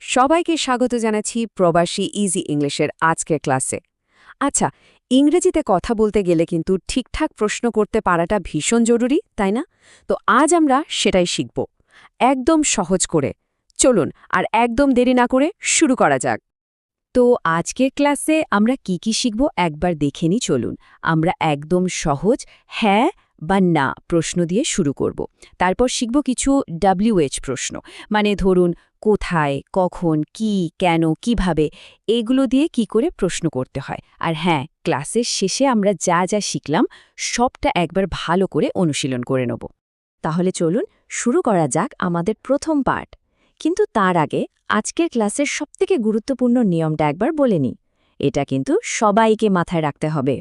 সবাইকে স্বাগত জানাচ্ছি প্রবাসী ইজি ইংলিশের আজকের ক্লাসে। আচ্ছা, ইংরেজিতে কথা বলতে গেলে কিন্তু ঠিকঠাক প্রশ্ন করতে পারাটা ভীষণ জরুরি, তাই না? তো আজ আমরা সেটাই শিখব, একদম সহজ করে। চলুন আর একদম দেরি না করে শুরু করা যাক। তো আজকের ক্লাসে আমরা কি শিখব একবার দেখে নিই চলুন। আমরা একদম সহজ হ্যাঁ বা না প্রশ্ন দিয়ে শুরু করব। তারপর শিখব কিছু WH প্রশ্ন, মানে ধরুন কোথায়, কখন, কি, কেন, কিভাবে, এগুলো দিয়ে কি করে প্রশ্ন করতে হয়। আর হ্যাঁ, ক্লাসের শেষে আমরা যা যা শিখলাম সবটা একবার ভালো করে অনুশীলন করে নেব। তাহলে চলুন শুরু করা যাক আমাদের প্রথম পার্ট। কিন্তু তার আগে আজকের ক্লাসের সবথেকে গুরুত্বপূর্ণ নিয়মটা একবার বলে নিই। এটা কিন্তু সবাইকে মাথায় রাখতে হবে।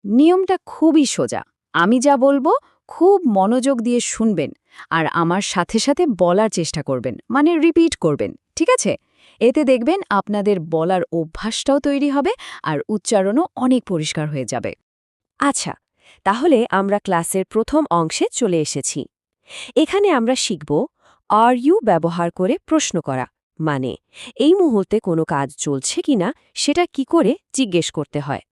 নিয়মটা খুবই সোজা। আমি যা বলবো খুব মনোযোগ দিয়ে শুনবেন আর আমার সাথে সাথে বলার চেষ্টা করবেন, মানে রিপিট করবেন, ঠিক আছে? এতে দেখবেন আপনাদের বলার অভ্যাসটাও তৈরি হবে আর উচ্চারণও অনেক পরিষ্কার হয়ে যাবে। আচ্ছা, তাহলে আমরা ক্লাসের প্রথম অংশে চলে এসেছি। এখানে আমরা শিখব আর ইউ ব্যবহার করে প্রশ্ন করা, মানে এই মুহূর্তে কোনো কাজ চলছে কিনা সেটা কি করে জিজ্ঞেস করতে হয়।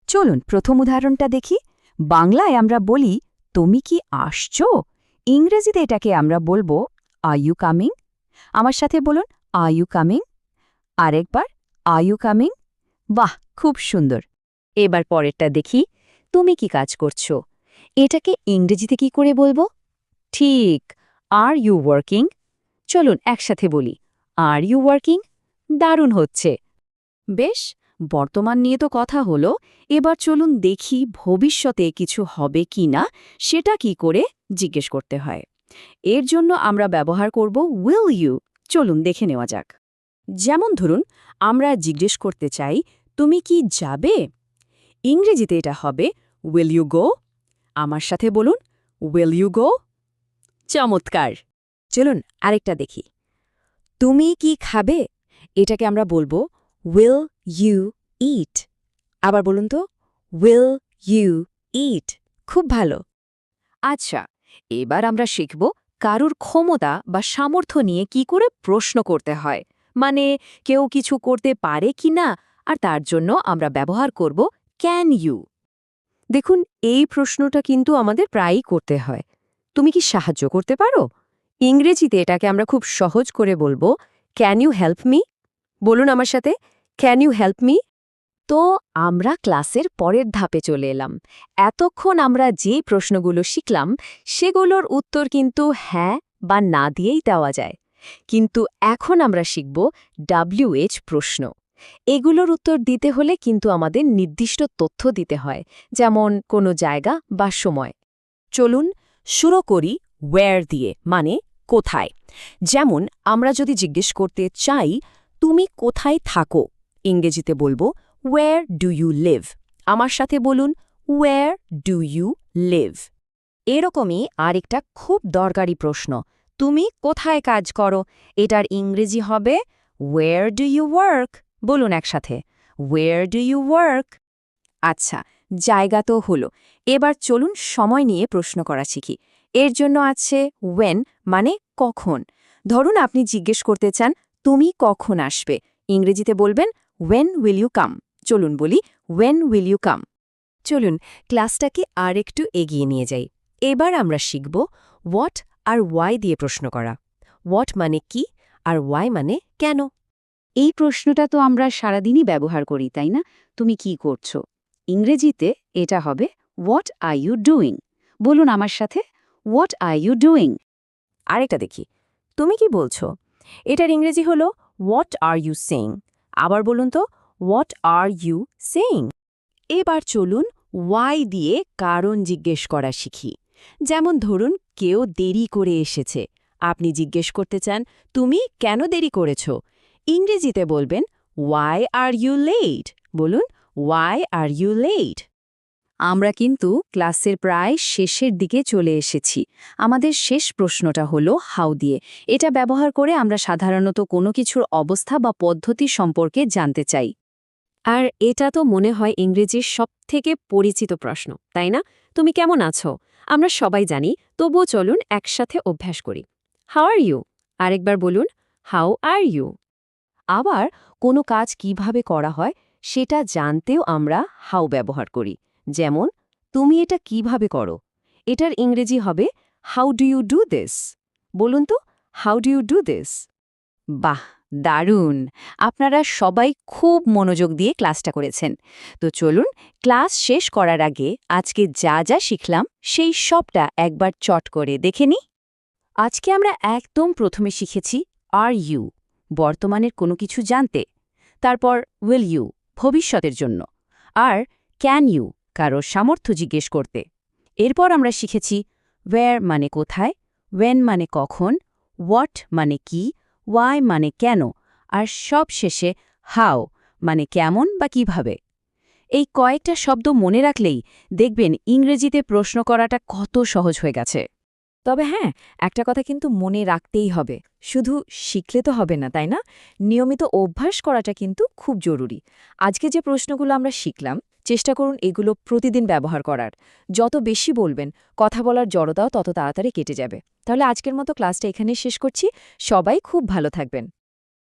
চলুন প্রথম উদাহরণটা দেখি। বাংলায় আমরা বলি তুমি কি আসছো, ইংরেজিতে এটাকে আমরা বলবো আর ইউ কামিং। আমার সাথে বলুন আর ইউ কামিং। আরেকবার আর ইউ কামিং। বাহ, খুব সুন্দর। এবার পরেরটা দেখি, তুমি কি কাজ করছো, এটাকে ইংরেজিতে কি করে বলবো? ঠিক, আর ইউ ওয়ার্কিং। চলুন একসাথে বলি আর ইউ ওয়ার্কিং। দারুণ হচ্ছে। বেশ, বর্তমান নিয়ে তো কথা হলো, এবার চলুন দেখি ভবিষ্যতে কিছু হবে কি না সেটা কি করে জিজ্ঞেস করতে হয়। এর জন্য আমরা ব্যবহার করব উইল ইউ। চলুন দেখে নেওয়া যাক। যেমন ধরুন, আমরা জিজ্ঞেস করতে চাই তুমি কি যাবে, ইংরেজিতে এটা হবে উইল ইউ গো। আমার সাথে বলুন উইল ইউ গো। চমৎকার। চলুন আরেকটা দেখি, তুমি কি খাবে, এটাকে আমরা বলবো উইল ইউ ইট। আবার বলুন তো উইল ইউ ইট। খুব ভালো। আচ্ছা, এবার আমরা শিখব কারুর ক্ষমতা বা সামর্থ্য নিয়ে কি করে প্রশ্ন করতে হয়, মানে কেউ কিছু করতে পারে কি না, আর তার জন্য আমরা ব্যবহার করব ক্যান ইউ। দেখুন, এই প্রশ্নটা কিন্তু আমাদের প্রায়ই করতে হয়। তুমি কি সাহায্য করতে পারো, ইংরেজিতে এটাকে আমরা খুব সহজ করে বলবো ক্যান ইউ হেল্প মি। বলুন আমার সাথে ক্যান ইউ হেল্প মি। তো আমরা ক্লাসের পরের ধাপে চলে এলাম। এতক্ষণ আমরা যে প্রশ্নগুলো শিখলাম সেগুলোর উত্তর কিন্তু হ্যাঁ বা না দিয়েই দেওয়া যায়। কিন্তু এখন আমরা শিখব WH প্রশ্ন। এগুলোর উত্তর দিতে হলে কিন্তু আমাদের নির্দিষ্ট তথ্য দিতে হয়, যেমন কোনো জায়গা বা সময়। চলুন শুরু করি ওয়্যার দিয়ে, মানে কোথায়। যেমন আমরা যদি জিজ্ঞেস করতে চাই তুমি কোথায় থাকো, ইংরেজিতে বলবো ওয়্যার ডু ইউ লিভ। আমার সাথে বলুন ওয়্যার ডু ইউ লিভ। এরকমই আরেকটা খুব দরকারি প্রশ্ন, তুমি কোথায় কাজ করো, এটার ইংরেজি হবে ওয়্যার ডু ইউ ওয়ার্ক। বলুন একসাথে ওয়্যার ডু ইউ ওয়ার্ক। আচ্ছা, জায়গা তো হলো, এবার চলুন সময় নিয়ে প্রশ্ন করা শিখি। এর জন্য আছে ওয়েন, মানে কখন। ধরুন আপনি জিজ্ঞেস করতে চান তুমি কখন আসবে, ইংরেজিতে বলবেন ওয়েন উইল ইউ কাম। চলুন বলি ওয়েন উইল ইউ কাম। চলুন ক্লাসটাকে আর একটু এগিয়ে নিয়ে যাই। এবার আমরা শিখব হোয়াট আর ওয়াই দিয়ে প্রশ্ন করা। হোয়াট মানে কি আর ওয়াই মানে কেন। এই প্রশ্নটা তো আমরা সারাদিনই ব্যবহার করি, তাই না? তুমি কি করছো, ইংরেজিতে এটা হবে হোয়াট আর ইউ ডুইং। বলুন আমার সাথে হোয়াট আর ইউ ডুইং। আরেকটা দেখি, তুমি কি বলছো, এটার ইংরেজি হলো হোয়াট আর ইউ সেইং। আবার বলুন তো হোয়াট আর ইউ সেইং। এবার চলুন ওয়াই দিয়ে কারণ জিজ্ঞেস করা শিখি। যেমন ধরুন কেউ দেরি করে এসেছে, আপনি জিজ্ঞেস করতে চান তুমি কেন দেরি করেছ, ইংরেজিতে বলবেন ওয়াই আর ইউ লেট। বলুন ওয়াই আর ইউ লেট। আমরা কিন্তু ক্লাসের প্রায় শেষের দিকে চলে এসেছি। আমাদের শেষ প্রশ্নটা হলো হাউ দিয়ে। এটা ব্যবহার করে আমরা সাধারণত কোনো কিছুর অবস্থা বা পদ্ধতি সম্পর্কে জানতে চাই। আর এটা তো মনে হয় ইংরেজির সবথেকে পরিচিত প্রশ্ন, তাই না? তুমি কেমন আছো আমরা সবাই জানি, তবুও চলুন একসাথে অভ্যাস করি। How are you. আরেকবার বলুন হাউ আর ইউ। আবার কোনো কাজ কিভাবে করা হয় সেটা জানতেও আমরা হাউ ব্যবহার করি। যেমন, তুমি এটা কিভাবে করো? এটার ইংরেজি হবে how do you do this? বলুন তো, how do you do this? বাহ, দারুণ! আপনারা সবাই খুব মনোযোগ দিয়ে ক্লাসটা করেছেন। তো চলুন, ক্লাস শেষ করার আগে আজকে যা যা শিখলাম সেই সবটা একবার চট করে দেখে নিই। আজকে আমরা একদম প্রথমে শিখেছি আর ইউ, বর্তমানের কোনো কিছু জানতে। তারপর উইল ইউ, ভবিষ্যতের জন্য। আর ক্যান ইউ, কারোর সামর্থ্য জিজ্ঞেস করতে। এরপর আমরা শিখেছি ওয়্যার মানে কোথায়, ওয়েন মানে কখন, হোয়াট মানে কি, ওয়াই মানে কেন, আর সব শেষে হাউ মানে কেমন বা কিভাবে। এই কয়েকটা শব্দ মনে রাখলেই দেখবেন ইংরেজিতে প্রশ্ন করাটা কত সহজ হয়ে গেছে। তবে হ্যাঁ, একটা কথা কিন্তু মনে রাখতেই হবে, শুধু শিখলে তো হবে না, তাই না? নিয়মিত অভ্যাস করাটা কিন্তু খুব জরুরি। আজকে যে প্রশ্নগুলো আমরা শিখলাম, চেষ্টা করুন এগুলো প্রতিদিন ব্যবহার করার। যত বেশি বলবেন, কথা বলার জড়তাও তত তাড়াতাড়ি কেটে যাবে। তাহলে আজকের মতো ক্লাসটা এখানেই শেষ করছি। সবাই খুব ভালো থাকবেন।